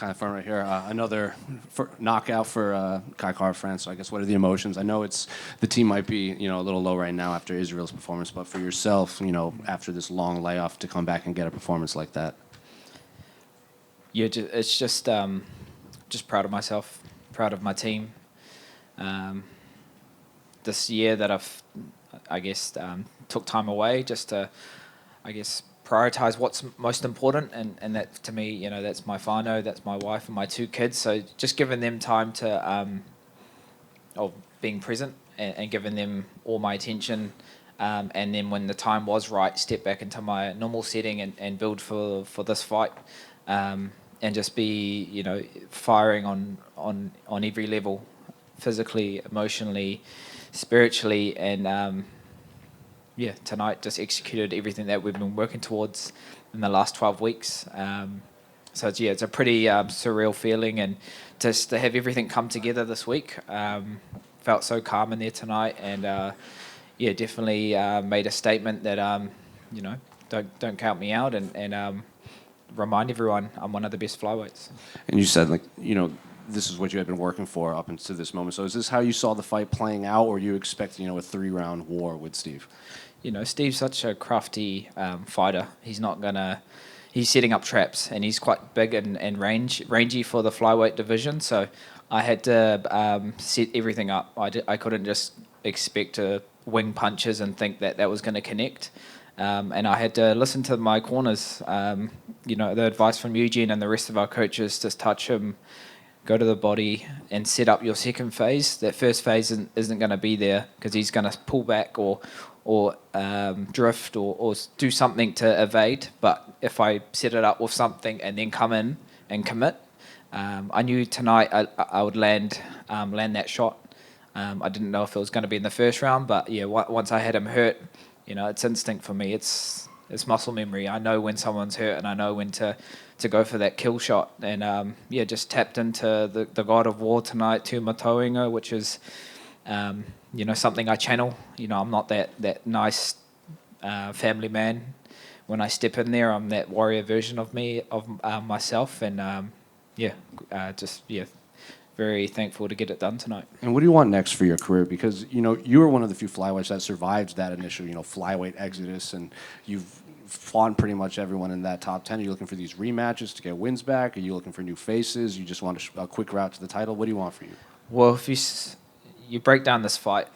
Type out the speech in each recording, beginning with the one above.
kind of fun right here. Another knockout for Kai Kara-France. So I guess what are the emotions? I know the team might be a little low right now after Israel's performance, but for yourself, after this long layoff to come back and get a performance like that. Yeah, it's just proud of myself, proud of my team. This year that I guess, took time away just to, I guess, prioritize what's most important, and that to me, that's my whānau, that's my wife and my 2 kids. So just giving them time to, being present and giving them all my attention, and then when the time was right, step back into my normal setting and build for this fight, and just be firing on every level, physically, emotionally, spiritually, and tonight just executed everything that we've been working towards in the last 12 weeks. So it's a pretty surreal feeling, and just to have everything come together this week. Felt so calm in there tonight, and definitely made a statement that don't count me out, and remind everyone I'm one of the best flyweights. And you said this is what you had been working for up until this moment. So is this how you saw the fight playing out, or you expecting a 3-round war with Steve? Steve's such a crafty fighter. He's setting up traps, and he's quite big and rangy for the flyweight division. So I had to set everything up. I couldn't just expect to wing punches and think that was going to connect. And I had to listen to my corners. The advice from Eugene and the rest of our coaches: just touch him, go to the body, and set up your second phase. That first phase isn't going to be there because he's going to pull back or drift or do something to evade. But if I set it up with something and then come in and commit, I knew tonight I would land that shot. I didn't know if it was going to be in the first round, but once I had him hurt, it's instinct for me. It's muscle memory. I know when someone's hurt, and I know when to go for that kill shot. And just tapped into the God of War tonight, Tūmatoenga, which is something I channel. I'm not that nice family man. When I step in there, I'm that warrior version of myself, and very thankful to get it done tonight. And what do you want next for your career? Because you were one of the few flyweights that survived that initial flyweight exodus, and you've fought pretty much everyone in that top 10. Are you looking for these rematches to get wins back? Are you looking for new faces? You just want a quick route to the title? What do you want for you? Well, if you break down this fight,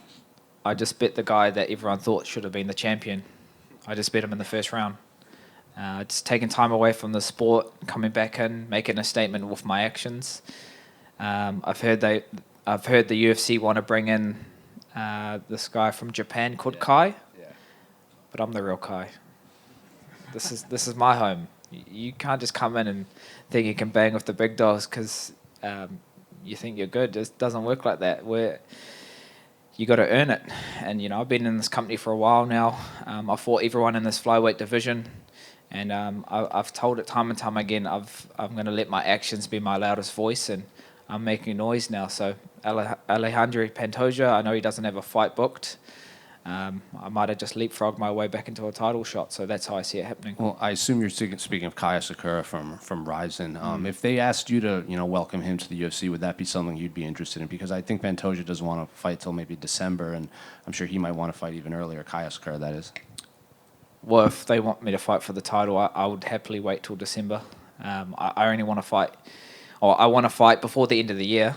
I just bet the guy that everyone thought should have been the champion. I just bet him in the first round. Just taking time away from the sport, coming back in, making a statement with my actions. I've heard the UFC want to bring in this guy from Japan called Kai, but I'm the real Kai. This is my home. You can't just come in and think you can bang with the big dogs because you think you're good. It doesn't work like that. You got to earn it. And I've been in this company for a while now. I fought everyone in this flyweight division, and I've told it time and time again. I'm going to let my actions be my loudest voice, and I'm making noise now. So Alexandre Pantoja, I know he doesn't have a fight booked. I might have just leapfrogged my way back into a title shot. So that's how I see it happening. Well, I assume you're speaking of Kaya Sakura from Ryzen. If they asked you to welcome him to the UFC, would that be something you'd be interested in? Because I think Pantoja doesn't want to fight till maybe December, and I'm sure he might want to fight even earlier. Kaya Sakura, that is. Well, if they want me to fight for the title, I would happily wait till December. I only want to fight, or I want to fight before the end of the year.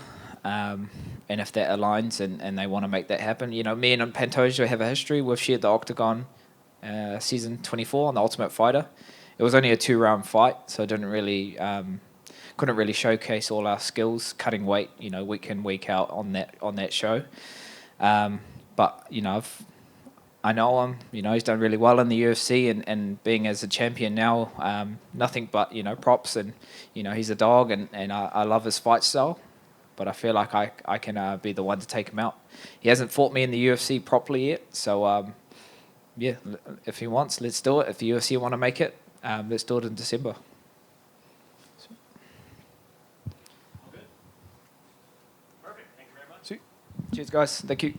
And if that aligns and they want to make that happen, me and Pantoja have a history. We've shared the octagon season 24 on The Ultimate Fighter. It was only a 2-round fight, so it didn't really couldn't really showcase all our skills cutting weight, week in, week out on that show. But I know him. He's done really well in the UFC, and being as a champion now, nothing but props, and he's a dog, and I love his fight style. But I feel like I can be the one to take him out. He hasn't fought me in the UFC properly yet, so if he wants, let's do it. If the UFC want to make it, let's do it in December. Perfect. Thank you very much. Cheers, guys. Thank you.